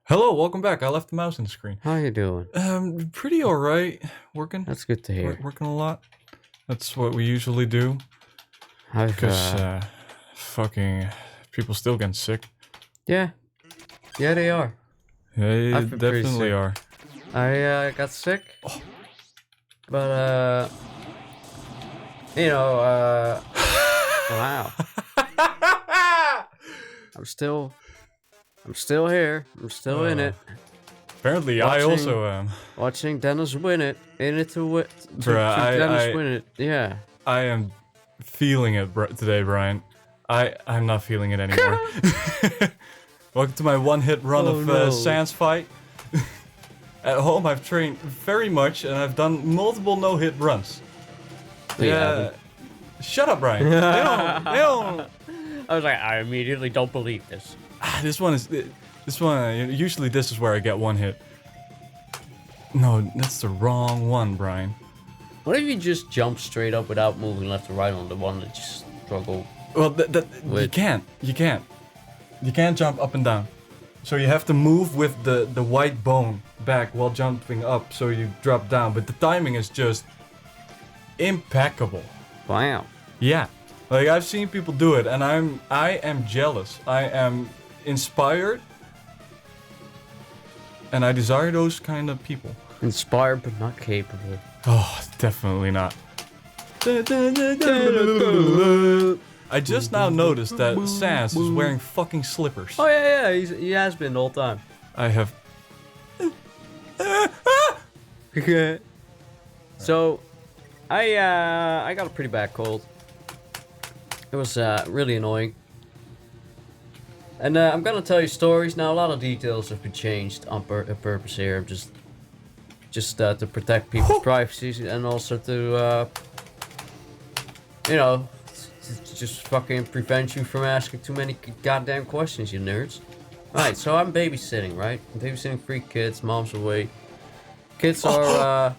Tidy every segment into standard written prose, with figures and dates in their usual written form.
Hello, welcome back. I left the mouse on the screen. How you doing? Pretty alright. Working. That's good to hear. Working a lot. That's what we usually do. Because, fucking people still getting sick. Yeah. Yeah, they are. They I've been pretty definitely sick. are. I got sick. Oh. But, wow. I'm still here. I'm still in it. Apparently, I also am. Watching Dennis win it. In it to win. Bruh, win it. Yeah. I am feeling it today, Brian. I'm not feeling it anymore. Welcome to my one-hit run of Sans fight. At home, I've trained very much, and I've done multiple no-hit runs. Yeah. Shut up, Brian. They don't. I was like, I immediately don't believe this. This one. Usually, this is where I get one hit. No, that's the wrong one, Brian. What if you just jump straight up without moving left or right on the one that you struggle? Well, you can't. You can't jump up and down. So you have to move with the white bone back while jumping up, so you drop down. But the timing is just impeccable. Wow. Yeah, like I've seen people do it, and I am jealous. I am inspired, and I desire those kind of people. Inspired but not capable. Oh, definitely not. I just now noticed that Sans is wearing fucking slippers. Oh yeah, he has been the whole time. I have. So, I got a pretty bad cold. It was really annoying. And I'm gonna tell you stories now. A lot of details have been changed on purpose here. Just to protect people's privacy and also to just fucking prevent you from asking too many goddamn questions, you nerds. Alright, so I'm babysitting, right? I'm babysitting 3 kids, mom's away. Kids are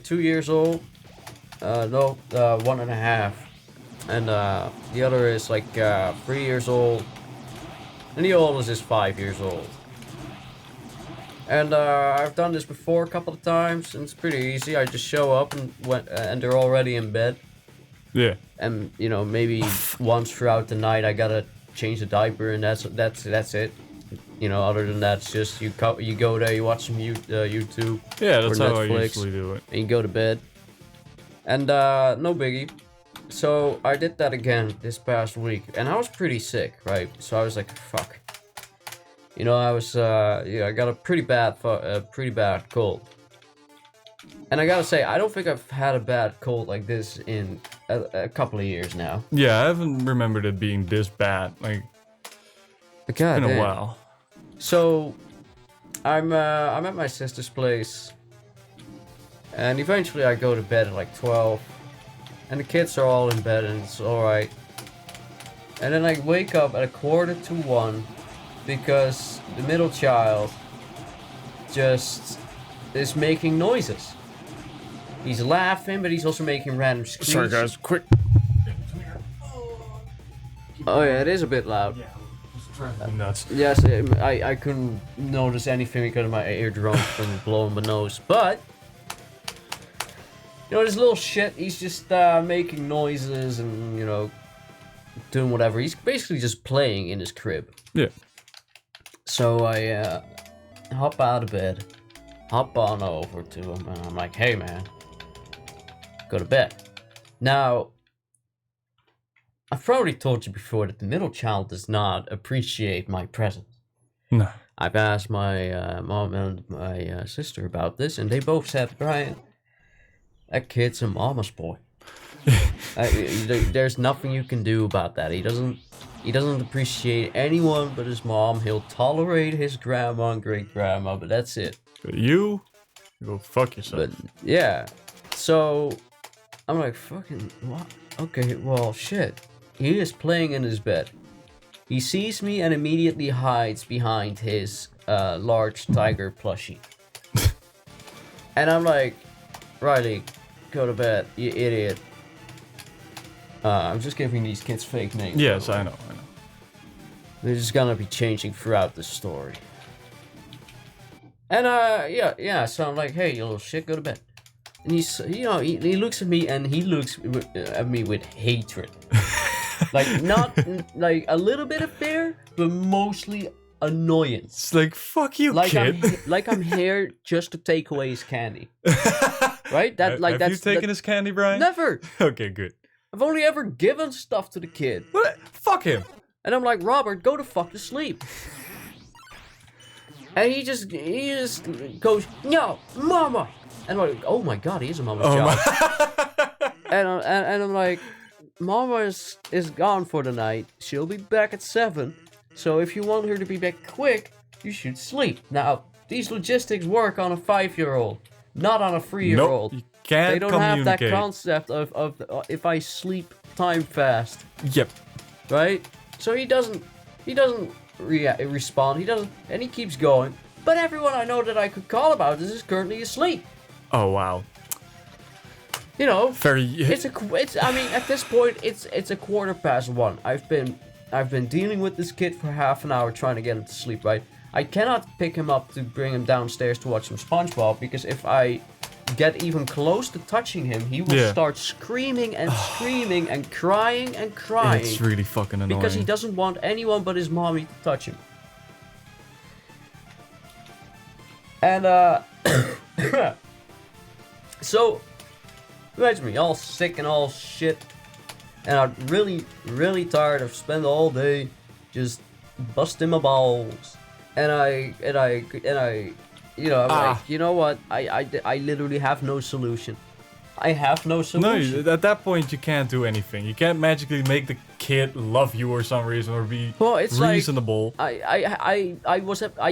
2 years old. 1.5. And the other is like 3 years old. And the oldest is 5 years old. And I've done this before a couple of times, and it's pretty easy. I just show up and they're already in bed. Yeah. And maybe once throughout the night I gotta change the diaper, and that's it. Other than that, it's just you go there, you watch some YouTube. Yeah, that's or how Netflix, I usually do it. and you go to bed. And no biggie. So I did that again this past week, and I was pretty sick, right? So I was like, fuck. I got a pretty bad cold. And I gotta say, I don't think I've had a bad cold like this in a couple of years now. Yeah, I haven't remembered it being this bad. Like, it's been a while. So, I'm at my sister's place, and eventually I go to bed at like 12, and the kids are all in bed, and it's alright. And then I wake up at 1:45, because the middle child just is making noises. He's laughing, but he's also making random screams. Sorry, guys, quick. Oh yeah, it is a bit loud. Yeah, just nuts. Yes, I couldn't notice anything because of my eardrums from blowing my nose. But this little shit, he's just making noises and doing whatever. He's basically just playing in his crib. Yeah. So I hop out of bed, hop on over to him, and I'm like, hey man, go to bed. Now, I've probably told you before that the middle child does not appreciate my presence. No. I've asked my mom and my sister about this, and they both said, Brian, that kid's a mama's boy. There's nothing you can do about that. He doesn't appreciate anyone but his mom. He'll tolerate his grandma and great-grandma, but that's it. But you go fuck yourself. But, yeah. So, I'm like, fucking, what? Okay, well, shit. He is playing in his bed. He sees me and immediately hides behind his large tiger plushie. And I'm like, Riley, go to bed, you idiot. I'm just giving these kids fake names. Yes, I know. They're just gonna be changing throughout the story. And yeah. So I'm like, hey, you little shit, go to bed. And he's, he looks at me and he looks at me with hatred. Like, not like a little bit of fear, but mostly annoyance. It's like, fuck you, Like kid. I'm here just to take away his candy. Right? Have you taken his candy, Brian? Never. Okay, good. I've only ever given stuff to the kid. What? Fuck him. And I'm like, Robert, go to fuck to sleep. And he just goes, no, mama. And I'm like, oh my god, he is a mama's child. And I'm like, mama is gone for the night. She'll be back at 7. So if you want her to be back quick, you should sleep. Now, these logistics work on a 5-year-old, not on a 3-year-old. Nope, you can't They don't have that concept of if I sleep time fast. Yep. Right? So he doesn't respond. He doesn't, and he keeps going. But everyone I know that I could call about this is currently asleep. Oh wow. You know, Very. I mean, at this point, it's 1:15. I've been dealing with this kid for half an hour trying to get him to sleep. Right? I cannot pick him up to bring him downstairs to watch some SpongeBob because if I get even close to touching him, he will start screaming and screaming and crying and crying. It's really fucking annoying. Because he doesn't want anyone but his mommy to touch him. And so imagine me all sick and all shit, and I'm really tired of spending all day just busting my balls. And I I'm like, you know what? I literally have no solution. I have no solution. No, at that point you can't do anything. You can't magically make the kid love you or some reason or be reasonable. Like, I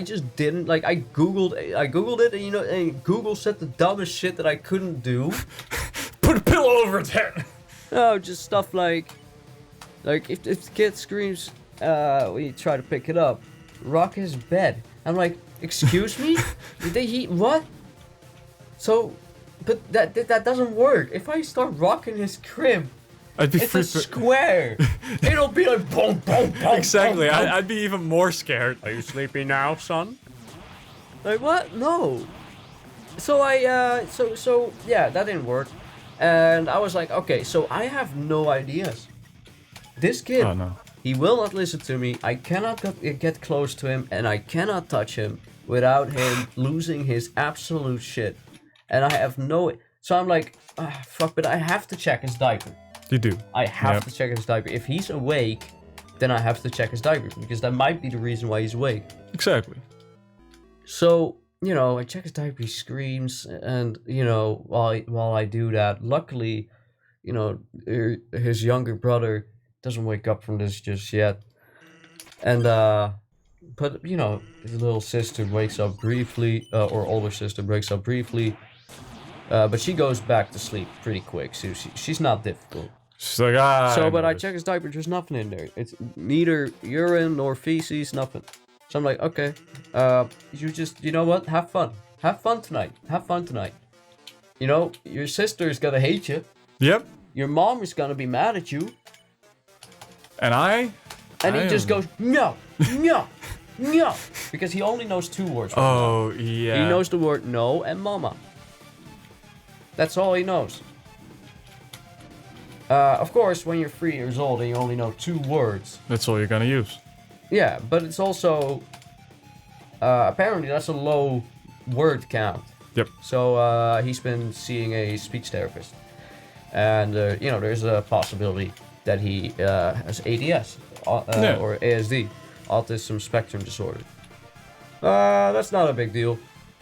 just didn't like. I googled it, and and Google said the dumbest shit that I couldn't do. Put a pillow over its head. No, just stuff like if the kid screams when you try to pick it up, rock his bed. I'm like, excuse me? What? So, but that doesn't work. If I start rocking his crib, it's a square. It'll be like boom, boom, boom. Exactly. Boom, boom. I'd be even more scared. Are you sleepy now, son? Like what? No. So so yeah, that didn't work. And I was like, okay, so I have no ideas. This kid, he will not listen to me. I cannot get close to him, and I cannot touch him without him losing his absolute shit. And I have no... So I'm like, fuck, but I have to check his diaper. You do. I have to check his diaper. If he's awake, then I have to check his diaper, because that might be the reason why he's awake. Exactly. So, I check his diaper, he screams, and, while I do that, luckily, his younger brother doesn't wake up from this just yet. And, but, his little sister wakes up briefly, or older sister wakes up briefly, but she goes back to sleep pretty quick, so she's not difficult. She's like, So, but I check his diaper, there's nothing in there. It's neither urine nor feces, nothing. So I'm like, okay, you just, you know what, have fun. Have fun tonight. Have fun tonight. Your sister's gonna hate you. Yep. Your mom is gonna be mad at you. And he just goes, no, no, no. Because he only knows 2 words. Oh, yeah. He knows the word no and mama. That's all he knows. Of course, when you're 3 years old and you only know 2 words. That's all you're gonna use. Yeah, but it's also... apparently that's a low word count. Yep. So he's been seeing a speech therapist. And, there's a possibility that he has ADS. Or ASD. Autism Spectrum Disorder. That's not a big deal.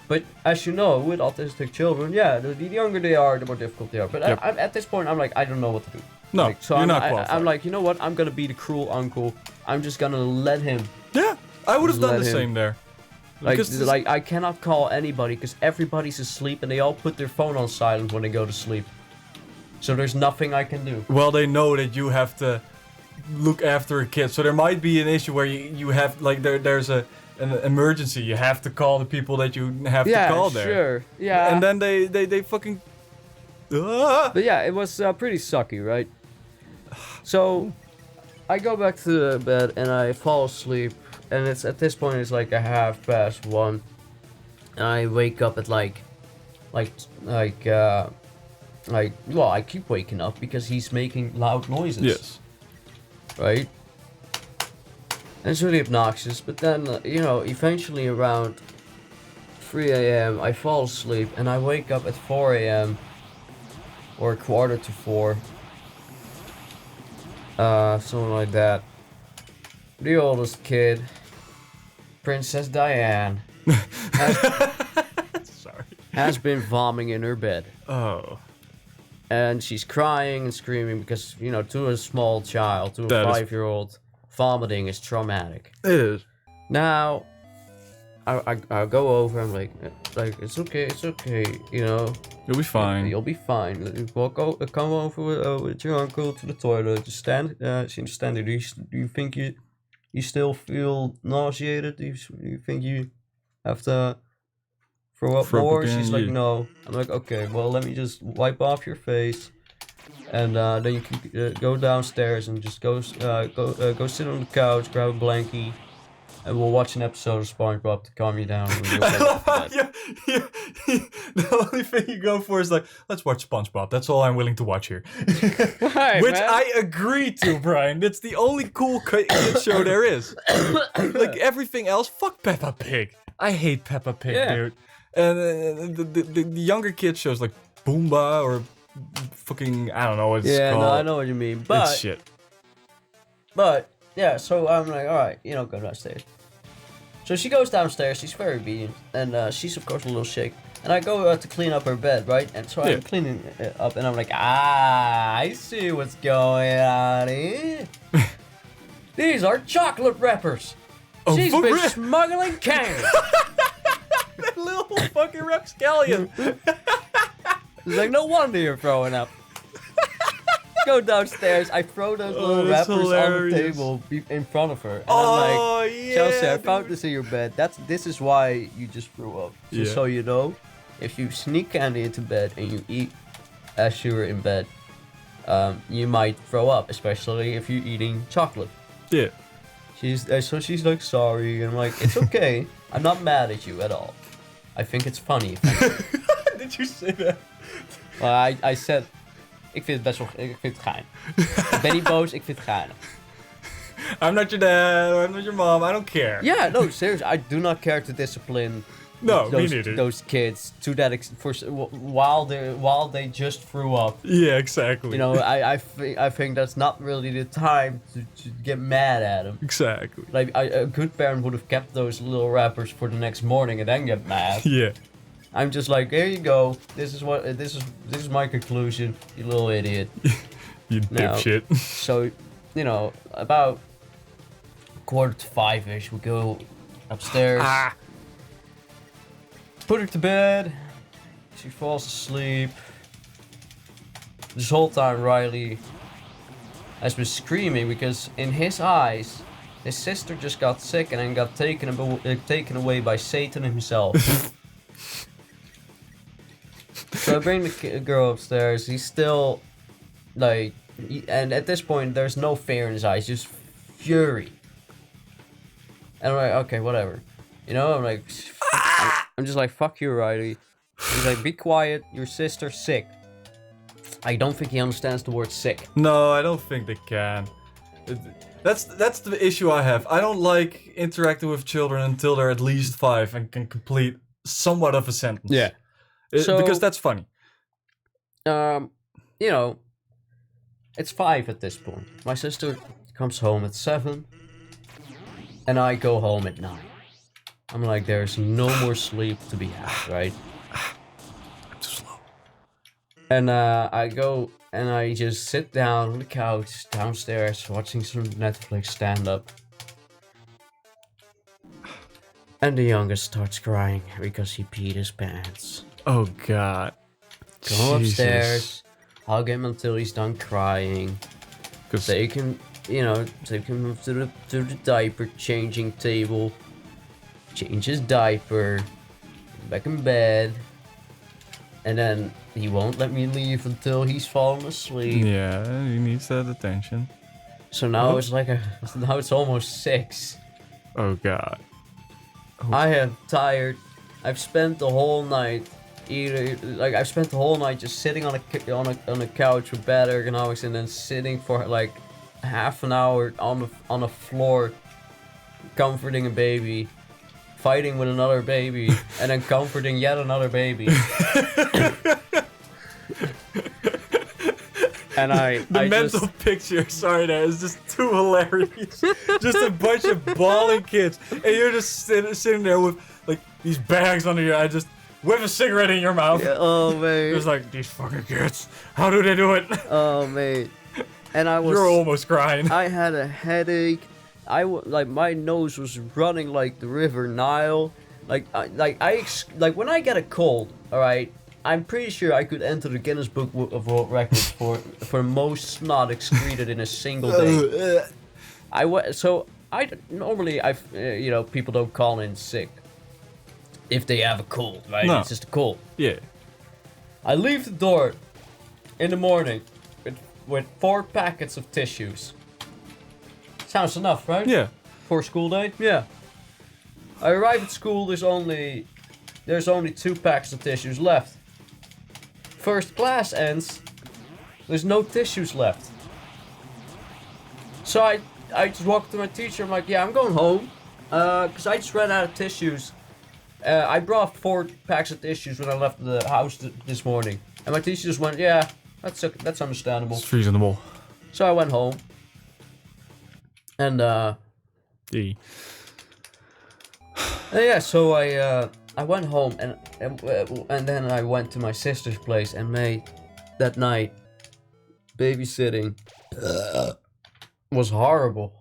But as you know, with autistic children, the younger they are, the more difficult they are. But at this point, I'm like, I don't know what to do. No, you're not qualified. I'm like, you know what? I'm gonna be the cruel uncle. I'm just gonna let him. Yeah, I would have done the same there. Like I cannot call anybody because everybody's asleep and they all put their phone on silent when they go to sleep. So there's nothing I can do. Well, they know that you have to look after a kid, so there might be an issue where you have like there's an emergency. You have to call the people that you have to call there. Yeah, sure. Yeah. And then they fucking. But yeah, it was pretty sucky, right? So I go back to the bed and I fall asleep, and it's at this point it's like 1:30. And I wake up at well, I keep waking up because he's making loud noises. Yes. Right? And it's really obnoxious, but then, eventually around 3 a.m. I fall asleep and I wake up at 4 a.m. or 3:45. Something like that. The oldest kid, Princess Diane, Sorry. has been vomiting in her bed. Oh. And she's crying and screaming because, to a small child, to a That is- 5-year-old, vomiting is traumatic. It is. Now, I'll go over. I'm like, it's okay, You'll be fine. You'll be fine. Come over with your uncle to the toilet. Just stand there. Do you think you still feel nauseated? Do you think you have to throw up Throw up more? again, She's like, yeah. no. I'm like, okay, well, let me just wipe off your face. And then you can go downstairs and just go sit on the couch, grab a blankie, and we'll watch an episode of SpongeBob to calm you down. And you'll get off the bed. The only thing you go for is like, let's watch SpongeBob. That's all I'm willing to watch here. Right, Which man. I agree to, Brian. It's the only cool kid show there is. Like everything else, fuck Peppa Pig. I hate Peppa Pig, Yeah. dude. And the younger kid shows like Boomba or fucking, I don't know what it's called. No, I know what you mean, It's but shit. yeah. So I'm like, all right, go downstairs. So she goes downstairs. She's very obedient, and she's of course a little shake. And I go to clean up her bed, right? And so Yeah. I'm cleaning it up, and I'm like, I see what's going on here. These are chocolate wrappers. Oh, She's for been real? smuggling candy. That little fucking rapscallion. It's like, no wonder you're throwing up. Go downstairs. I throw those little that's wrappers on the hilarious. table in front of her. And I'm like, Yeah. Chelsea, I found this in your bed. This is why you just threw up. Just Yeah. so you know, if you sneak candy into bed and you eat as you were in bed, you might throw up, especially if you're eating chocolate. Yeah. She's like, sorry, and I'm like, it's okay. I'm not mad at you at all. I think it's funny. Did you say that? Maar I said, ik vind het best wel, ik vind het gein. Ik ben niet boos, ik vind het geinig. I'm not your dad, or I'm not your mom, I don't care. Yeah, no, seriously, I do not care to discipline No, me neither. those kids to that while they just threw up. Yeah, exactly. I think that's not really the time to get mad at them. Exactly. Like a good parent would have kept those little wrappers for the next morning and then get mad. Yeah. I'm just like, here you go. This is my conclusion. You little idiot. You No. dipshit. So, about 4:45ish, we go upstairs. Put her to bed. She falls asleep. This whole time, Riley has been screaming because in his eyes, his sister just got sick and then got taken away by Satan himself. So I bring the girl upstairs. He's still like, and at this point, there's no fear in his eyes, just fury. And I'm like, okay, whatever. I'm like, I'm just like, fuck you, Riley. He's like, be quiet. Your sister's sick. I don't think he understands the word sick. No, I don't think they can. That's the issue I have. I don't like interacting with children until they're at least 5 and can complete somewhat of a sentence. Yeah. Because that's funny. It's 5 at this point. My sister comes home at 7, and I go home at 9. I'm like, there's no more sleep to be had, right? I'm too slow. And I go and I just sit down on the couch downstairs watching some Netflix stand-up. And the youngest starts crying because he peed his pants. Oh god. Go Jesus. upstairs, hug him until he's done crying. Cause Take him, take him to the diaper changing table. Change his diaper. Back in bed. And then he won't let me leave until he's fallen asleep. yeah, he needs that attention. So now Oh. it's almost 6. Oh god. I am tired. I've spent the whole night I've spent the whole night just sitting on a couch with bad ergonomics, and then sitting for like half an hour on a floor, comforting a baby, fighting with another baby, and then comforting yet another baby. And the mental picture, sorry, that is just too hilarious. Just a bunch of bawling kids, and you're just sitting there with like these bags under your eye, just with a cigarette in your mouth. Yeah, oh man, it's like, these fucking kids, how do they do it? Oh man, and you're almost crying. I had a headache. Like my nose was running like the River Nile. Like when I get a cold, all right. I'm pretty sure I could enter the Guinness Book of World Records for most snot excreted in a single day. Normally people don't call in sick if they have a cold, right? No. It's just a cold. Yeah. I leave the door in the morning with 4 packets of tissues. Sounds enough, right? Yeah. For a school day? Yeah. I arrive at school, there's only 2 packs of tissues left. First class ends, there's no tissues left. So I just walk up to my teacher, I'm like, yeah, I'm going home, because I just ran out of tissues. I brought 4 packs of tissues when I left the house this morning. And my teacher just went, yeah, that's understandable. It's reasonable. So I went home. And, yeah, so I went home and then I went to my sister's place, and that night, babysitting was horrible.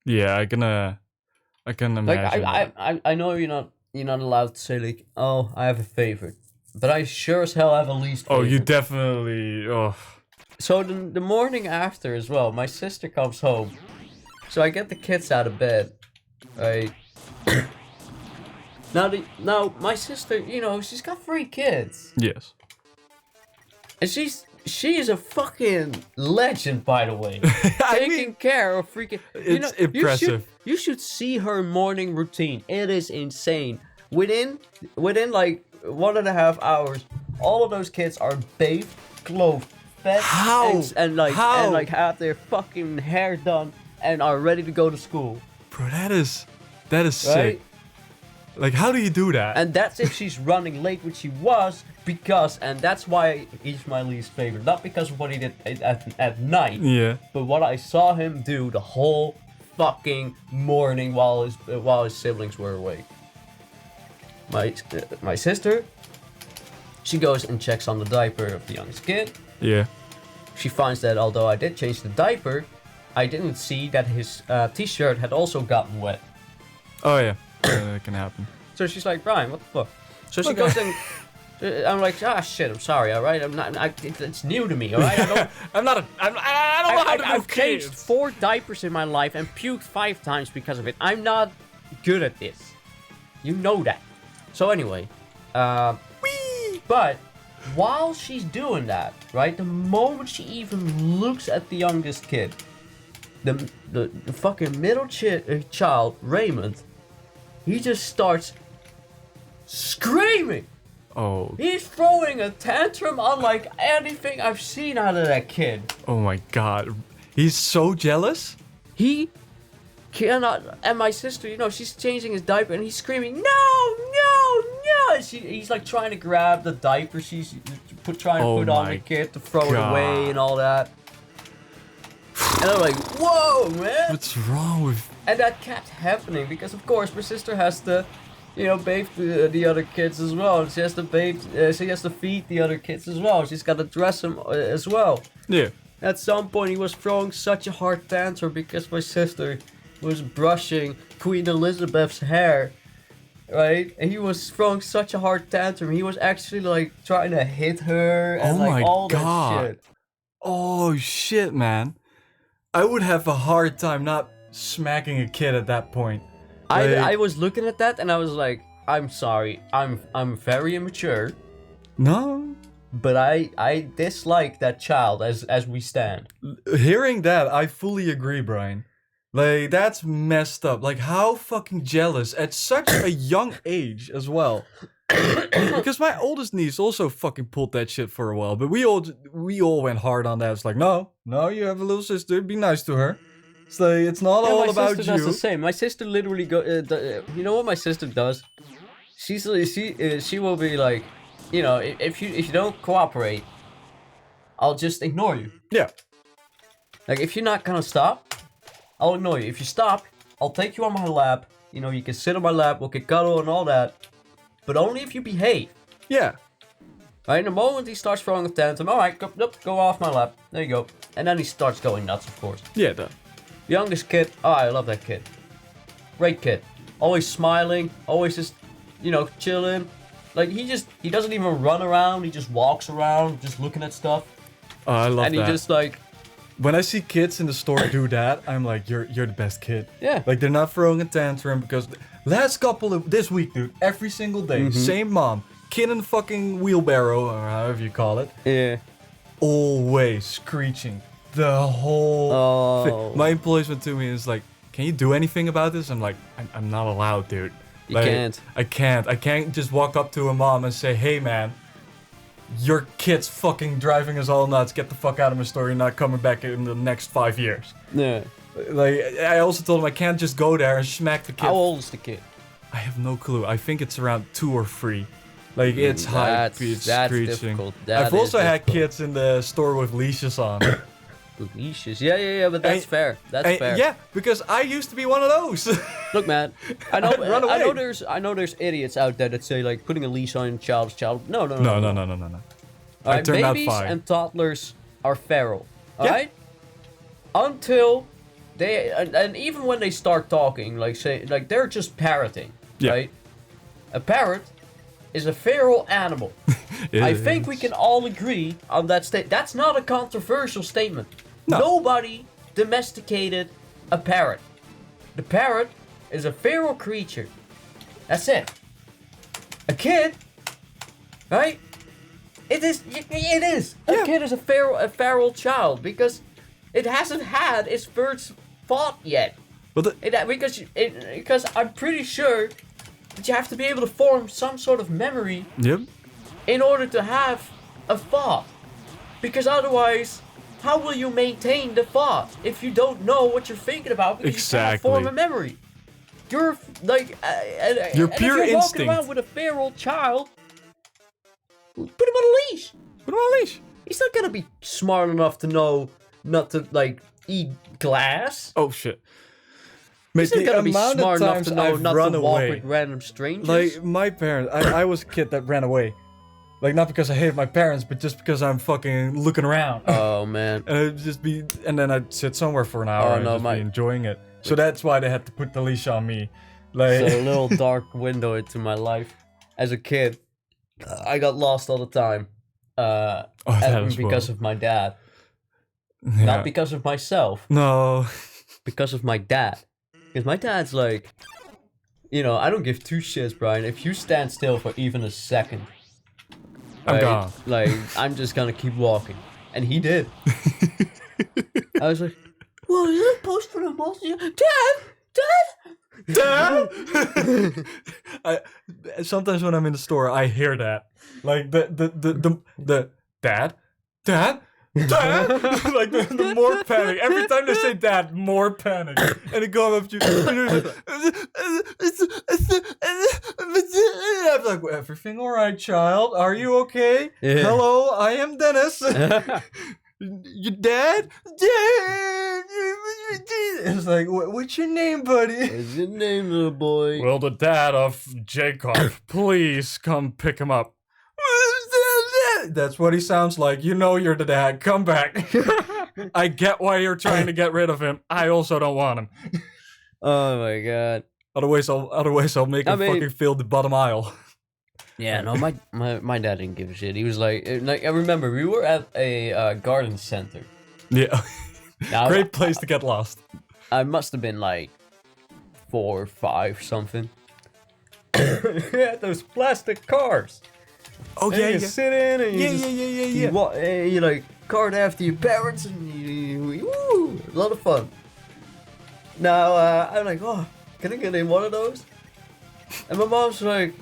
Yeah, I can imagine. Like I know you're not allowed to say like, oh, I have a favorite, but I sure as hell have a least favorite. Oh, you definitely. Oh. So the morning after as well, my sister comes home, so I get the kids out of bed, right. Now my sister, she's got 3 kids. Yes. And she is a fucking legend, by the way. Taking care of freaking. It's impressive. You should see her morning routine. It is insane. Within like 1.5 hours, all of those kids are bathed, clothed, fed, and have their fucking hair done and are ready to go to school. Bro, that is sick. Right? Like, how do you do that? And that's if she's running late, which she was, and that's why he's my least favorite. Not because of what he did at night, yeah, but what I saw him do the whole fucking morning while his siblings were awake. My sister, she goes and checks on the diaper of the youngest kid. Yeah. She finds that although I did change the diaper, I didn't see that his t-shirt had also gotten wet. Oh yeah. That can happen. So she's like, Brian, what the fuck? So she goes and I'm like, shit, I'm sorry, alright? It's new to me, alright? I don't know how to do I've kids. changed 4 diapers in my life and puked 5 times because of it. I'm not good at this. You know that. So anyway, but while she's doing that, right, the moment she even looks at the youngest kid, the fucking middle child, Raymond, he just starts screaming. Oh. He's throwing a tantrum unlike anything I've seen out of that kid. Oh my god. He's so jealous? He cannot. And my sister, she's changing his diaper and he's screaming, no. And he's like trying to grab the diaper she's trying to put on the kid to throw it away and all that. And I'm like, whoa, man. What's wrong with... And that kept happening because, of course, my sister has to, bathe the other kids as well. She has to she has to feed the other kids as well. She's got to dress them as well. Yeah. At some point, he was throwing such a hard tantrum because my sister was brushing Queen Elizabeth's hair, right? And he was throwing such a hard tantrum. He was actually, like, trying to hit her and, all that shit. Oh, shit, man. I would have a hard time not smacking a kid at that point. I was looking at that and I was like, I'm sorry, I'm very immature. No. But I dislike that child as we stand. Hearing that, I fully agree, Brian. Like, that's messed up. Like, how fucking jealous at such a young age as well. Because my oldest niece also fucking pulled that shit for a while, but we all went hard on that. It's like, no, you have a little sister, be nice to her. It's like, it's not all about you. My sister does the same. My sister literally you know what my sister does? She will be like, you know, if you don't cooperate, I'll just ignore you. Yeah. Like, if you're not gonna stop, I'll ignore you. If you stop, I'll take you on my lap. You know, you can sit on my lap, we'll get cuddle and all that. But only if you behave. Yeah. Right, in the moment he starts throwing a tantrum, alright, go off my lap. There you go. And then he starts going nuts, of course. Yeah, that. Youngest kid, I love that kid. Great kid. Always smiling, always just, you know, chilling. Like, he doesn't even run around, he just walks around, just looking at stuff. Oh, I love that. And he just like... When I see kids in the store do that, I'm like, you're the best kid. Yeah. Like, they're not throwing a tantrum because this week, dude, every single day, same mom, kid in the fucking wheelbarrow, or however you call it. Yeah. Always screeching the whole thing. My employees went to me and was like, can you do anything about this? I'm like, I'm not allowed, dude. You can't. I can't just walk up to a mom and say, hey, man, your kid's fucking driving us all nuts. Get the fuck out of my store. You're not coming back in the next 5 years. Yeah. Like, I also told him I can't just go there and smack the kid. How old is the kid? I have no clue. I think it's around 2 or 3. Like, it's high pitched screeching. Difficult. I've also had kids in the store with leashes on. With leashes? Yeah, but that's fair. That's fair. Yeah, because I used to be one of those. Look, man, I know, run away. I know there's idiots out there that say like putting a leash on a child's child. No. No. All right, babies and toddlers are feral. All right, until they and even when they start talking, like they're just parroting. Yeah. Right, a parrot is a feral animal. I think we can all agree on that statement. That's not a controversial statement. No. Nobody domesticated a parrot. The parrot is a feral creature. That's it. A kid, right? It is. A kid is a feral child because it hasn't had its first thought yet. But because I'm pretty sure that you have to be able to form some sort of memory. Yep. In order to have a thought. Because otherwise, how will you maintain the thought if you don't know what you're thinking about because you can't form a memory? You're like... Your pure if you're instinct. walking around with a feral child, put him on a leash. Put him on a leash. He's not gonna be smart enough to know not to, like, eat glass. Oh, shit. He's not gonna be smart enough to know not to walk away with random strangers. Like, my parents, I was a kid that ran away. Like, not because I hated my parents, but just because I'm fucking looking around. Oh, man. And then I'd sit somewhere for an hour and just be enjoying it. So that's why they had to put the leash on me. Like, it's a little dark window into my life. As a kid, I got lost all the time. Because of my dad. Yeah. Not because of myself. No. Because of my dad. Because my dad's like, you know, I don't give two shits, Brian. If you stand still for even a second, I'm gone. Like, I'm just gonna keep walking. And he did. I was like, well, you're supposed to boss you. Dad! Sometimes when I'm in the store, I hear that. Like, the dad? Like, the more panic. Every time they say dad, more panic. And they go up to you. I'm like, everything all right, child? Are you okay? Yeah. Hello, I am Dennis. Your dad? Dad! It's like, what's your name, buddy? What's your name, little boy? Well, the dad of Jacob. Please come pick him up. That's what he sounds like. You know you're the dad. Come back. I get why you're trying to get rid of him. I also don't want him. Oh my god. Otherwise I'll make him fucking feel the bottom aisle. Yeah, no, my dad didn't give a shit. He was like I remember we were at a garden center. Yeah. Now, great place to get lost. I must have been like 4 or 5 something. We had those plastic cars. Oh and you sit in and yeah. You like cart after your parents and woo, a lot of fun. Now I'm like, oh, can I get in one of those? And my mom's like,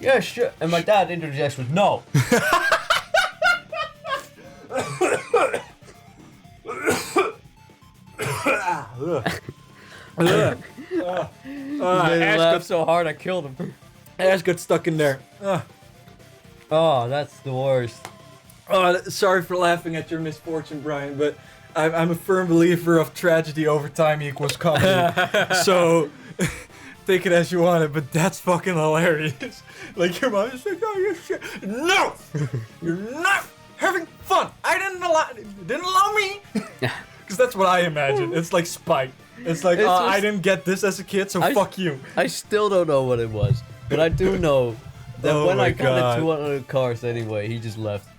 Yeah, sure. And my dad interjects with no. Ash got so hard I killed him. Ash got stuck in there. Oh, that's the worst. Sorry for laughing at your misfortune, Brian, but I'm a firm believer of tragedy over time equals comedy. So, take it as you want it, but that's fucking hilarious. Like, your mom is like, oh, you're shit. No! You're not having fun! Didn't allow me! Because that's what I imagine. It's like spite. It's like, I didn't get this as a kid, so fuck you. I still don't know what it was, but I do know that when I got into one of the cars anyway, he just left.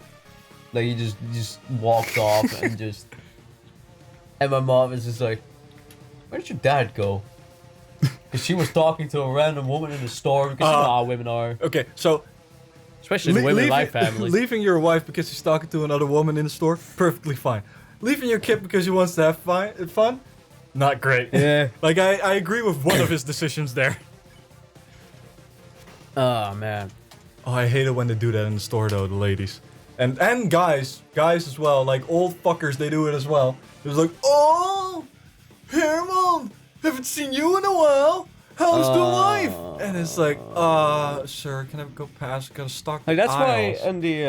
Like, he just walked off and just... And my mom is just like, where did your dad go? Because she was talking to a random woman in the store, because you know how women are. Okay, so... Especially the women in my family. Leaving your wife because she's talking to another woman in the store, perfectly fine. Leaving your kid because he wants to have fun? Not great. Yeah. Like, I agree with one of his decisions there. Oh, man. Oh, I hate it when they do that in the store, though, the ladies. And guys as well, like old fuckers, they do it as well. It's like, oh, Herman, haven't seen you in a while. How's the wife? And it's like, sir, can I go past? Gotta stock Like, that's aisles. why in the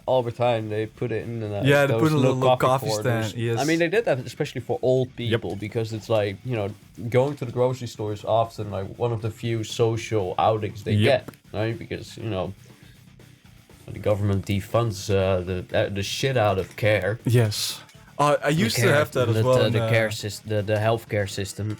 Albert Heijn they put it in the Yeah, they those put a little coffee corners. stand. Yes. I mean, they did that especially for old people because it's like, you know, going to the grocery store is often like one of the few social outings they get, right? Because, you know, the government defunds the shit out of care. Yes. I used to have that as well. The care system, the healthcare system.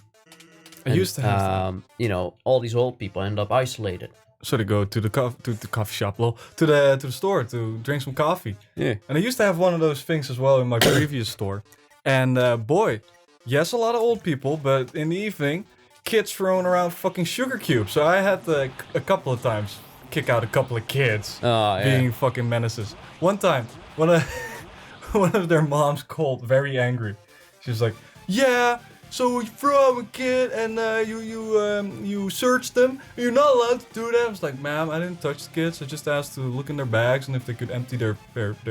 I used to have that. You know, all these old people end up isolated. So they go to the coffee shop, to the store to drink some coffee. Yeah. And I used to have one of those things as well in my previous store. And boy, yes, a lot of old people, but in the evening, kids throwing around fucking sugar cubes. So I had to a couple of times kick out a couple of kids being fucking menaces. One time, one of their moms called very angry. She was like, yeah, so you throw out a kid and you search them. You're not allowed to do that. I was like, ma'am, I didn't touch the kids. I just asked to look in their bags and if they could empty their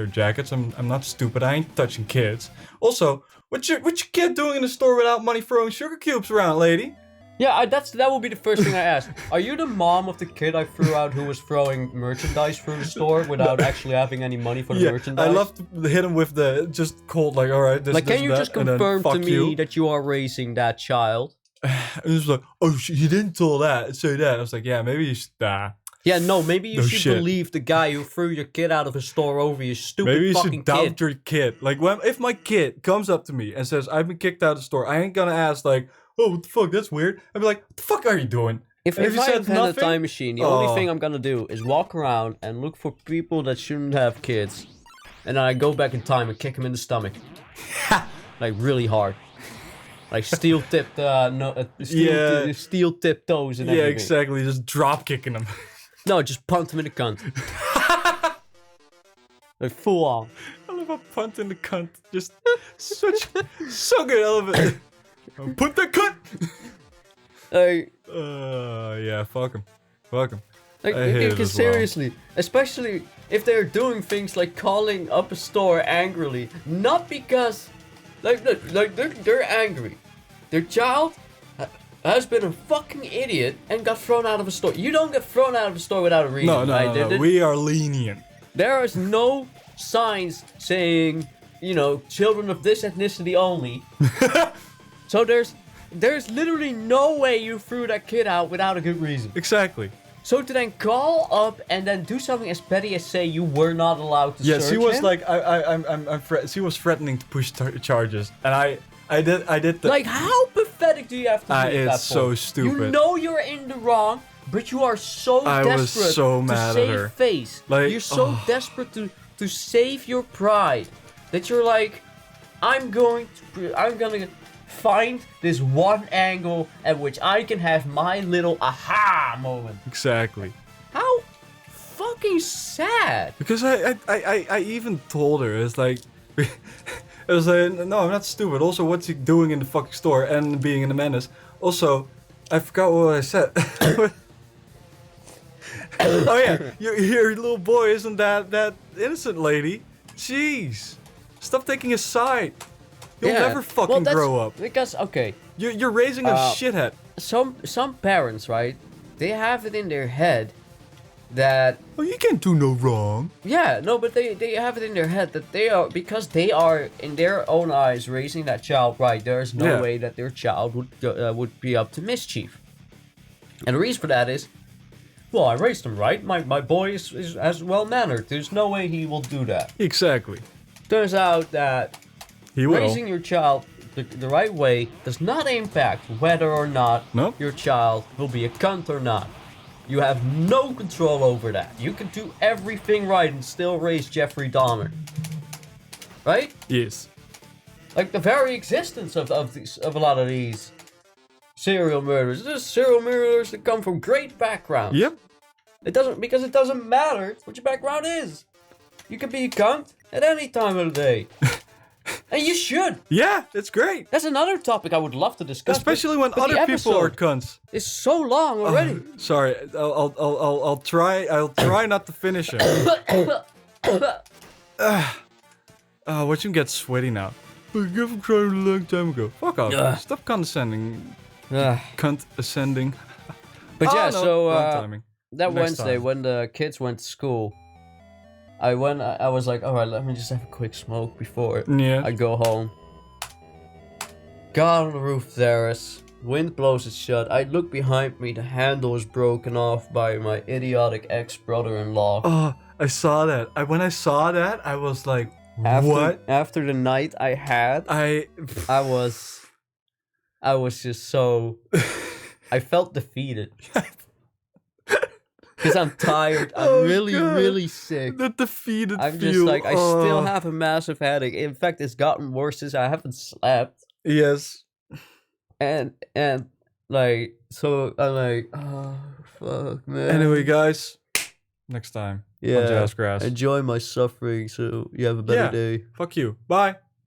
jackets. I'm not stupid. I ain't touching kids. Also, what your kid doing in the store without money throwing sugar cubes around, lady? Yeah, that will be the first thing I ask. Are you the mom of the kid I threw out who was throwing merchandise through the store without actually having any money for the merchandise? I love to hit him with the just cold, like, alright, this, like, this, can you that, just confirm to me you. that you are raising that child? And he was like, oh, you didn't tell that, say that. I was like, yeah, maybe you should, Yeah, no, maybe you should believe the guy who threw your kid out of a store over your stupid maybe you fucking should doubt your kid. Like, if my kid comes up to me and says, I've been kicked out of the store, I ain't gonna ask, like, oh, what the fuck, that's weird. I'd be like, what the fuck are you doing? If I had a time machine, the only thing I'm gonna do is walk around and look for people that shouldn't have kids. And then I go back in time and kick them in the stomach. Like, really hard. Like, steel-tipped, steel-tipped toes and everything. Yeah, exactly, just drop kicking them. No, just punt them in the cunt. Like, full on. I love a punt in the cunt. Just so good, I love it. Put the cunt! Like, yeah, fuck him. Fuck him. Like, because seriously, especially if they're doing things like calling up a store angrily, not because, like they're angry. Their child has been a fucking idiot and got thrown out of a store. You don't get thrown out of a store without a reason, right? No, we are lenient. There is no signs saying, you know, children of this ethnicity only. So there's literally no way you threw that kid out without a good reason. Exactly. So to then call up and then do something as petty as say you were not allowed to search Yes, he was him? like, she was threatening to push charges, and I did the... Like, how pathetic do you have to be at that point? It's so stupid. You know you're in the wrong, but you are so desperate to save face. Like, you're so desperate to save your pride that you're like, I'm gonna find this one angle at which I can have my little aha moment. Exactly. How fucking sad. Because I even told her, it's like, it was like, no, I'm not stupid. Also, what's he doing in the fucking store and being in the menace? Also, I forgot what I said. Oh yeah, your little boy isn't that innocent lady. Jeez, stop taking his side. You'll never fucking grow up. Because okay, You're raising a shithead. some parents, right? They have it in their head that Well, you can't do no wrong. yeah, no, but they have it in their head that they are, because they are in their own eyes raising that child right. There's no way that their child would be up to mischief. And the reason for that is, well, I raised him right. My boy is as well mannered. There's no way he will do that. Exactly. Turns out that He will. raising your child the right way does not impact whether or not Nope. your child will be a cunt or not. You have no control over that. You can do everything right and still raise Jeffrey Dahmer. Right? Yes. Like the very existence of a lot of these serial murders. There's serial murderers that come from great backgrounds. Yep. It doesn't matter what your background is. You can be a cunt at any time of the day. And you should. Yeah, it's great. That's another topic I would love to discuss. Especially when but other the people are episode cunts. is so long already. Sorry, I'll try not to finish it. Watch him get sweaty now. I give him trying a long time ago. Fuck off. Stop condescending. Cunt ascending. But yeah, no, so wrong timing. that Next Wednesday time. when the kids went to school, I was like, all right, let me just have a quick smoke before Yeah. I go home. Got on the roof terrace. Wind blows it shut. I look behind me. The handle is broken off by my idiotic ex-brother-in-law. Oh, I saw that. When I saw that, I was like, what? After the night I had, I was just so... I felt defeated. Because I'm tired. I'm really sick. The defeated I'm feel. just like, I still have a massive headache. In fact, it's gotten worse since I haven't slept. Yes. And like, so I'm like, oh, fuck, man. Anyway, guys, next time on Jazzgrass. Enjoy my suffering so you have a better day. Fuck you. Bye.